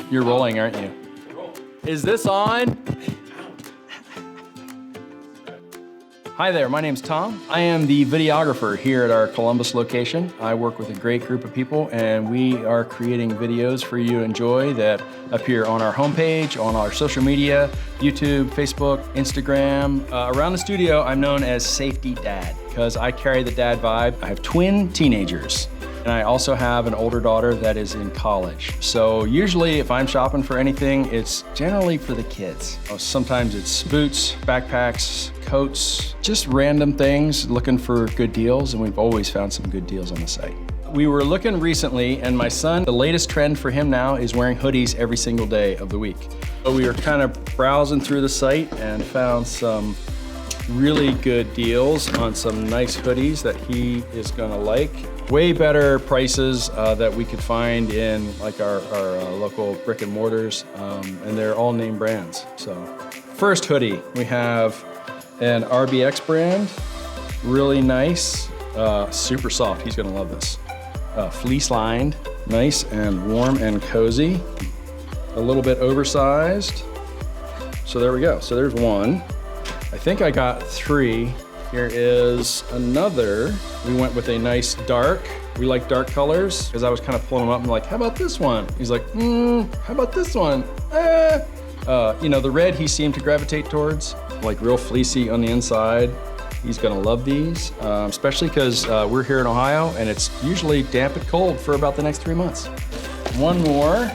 You're rolling, aren't you? Is this on? Hi there, my name's Tom. I am the videographer here at our Columbus location. I work with a great group of people and we are creating videos for you to enjoy that appear on our homepage, on our social media, YouTube, Facebook, Instagram. Around the studio, I'm known as Safety Dad because I carry the dad vibe. I have twin teenagers. And I also have an older daughter that is in college. So usually if I'm shopping for anything, it's generally for the kids. Sometimes it's boots, backpacks, coats, just random things, looking for good deals, and we've always found some good deals on the site. We were looking recently, and my son, the latest trend for him now is wearing hoodies every single day of the week. So we were kind of browsing through the site and found some really good deals on some nice hoodies that he is gonna like. Way better prices that we could find in like our local brick and mortars, and they're all name brands. So first hoodie, we have an RBX brand, really nice, super soft. He's gonna love this. Fleece lined, nice and warm and cozy. A little bit oversized. So there we go, so there's one. I think I got 3. Here is another. We went with a nice dark. We like dark colors because I was kind of pulling them up and like, how about this one? He's like, how about this one? You know, the red he seemed to gravitate towards, like real fleecy on the inside. He's gonna love these, especially because we're here in Ohio and it's usually damp and cold for about the next 3 months. One more.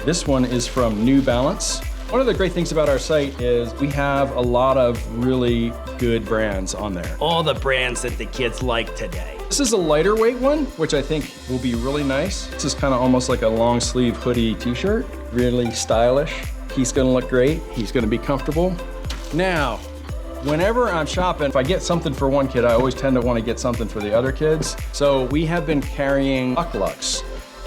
This one is from New Balance. One of the great things about our site is we have a lot of really good brands on there. All the brands that the kids like today. This is a lighter weight one, which I think will be really nice. This is kind of almost like a long sleeve hoodie t-shirt. Really stylish. He's gonna look great. He's gonna be comfortable. Now, whenever I'm shopping, if I get something for one kid, I always tend to want to get something for the other kids. So we have been carrying Lux.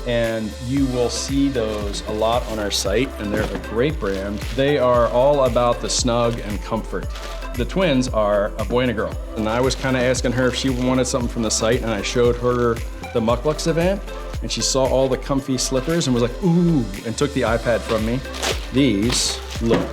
And you will see those a lot on our site, and they're a great brand. They are all about the snug and comfort. The twins are a boy and a girl. And I was kind of asking her if she wanted something from the site, and I showed her the Lux event, and she saw all the comfy slippers and was like, ooh, and took the iPad from me. These look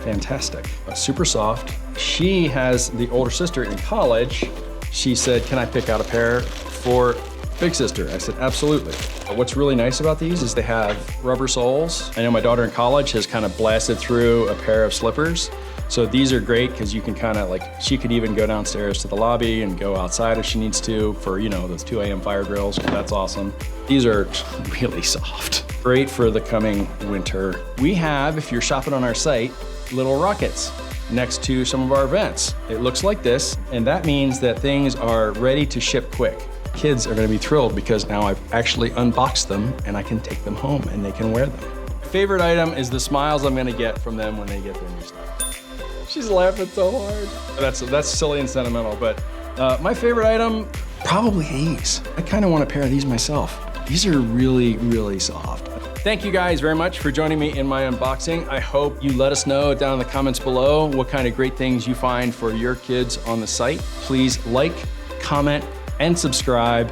fantastic, super soft. She has the older sister in college. She said, can I pick out a pair for big sister? I said, absolutely. What's really nice about these is they have rubber soles. I know my daughter in college has kind of blasted through a pair of slippers. So these are great because you can kind of like, she could even go downstairs to the lobby and go outside if she needs to for, you know, those 2 a.m. fire drills. That's awesome. These are really soft. Great for the coming winter. We have, if you're shopping on our site, little rockets next to some of our events. It looks like this, and that means that things are ready to ship quick. Kids are gonna be thrilled because now I've actually unboxed them and I can take them home and they can wear them. Favorite item is the smiles I'm gonna get from them when they get their new stuff. She's laughing so hard. That's silly and sentimental, but my favorite item, probably these. I kinda want a pair of these myself. These are really, really soft. Thank you guys very much for joining me in my unboxing. I hope you let us know down in the comments below what kind of great things you find for your kids on the site. Please like, comment, and subscribe.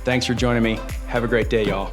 Thanks for joining me. Have a great day, y'all.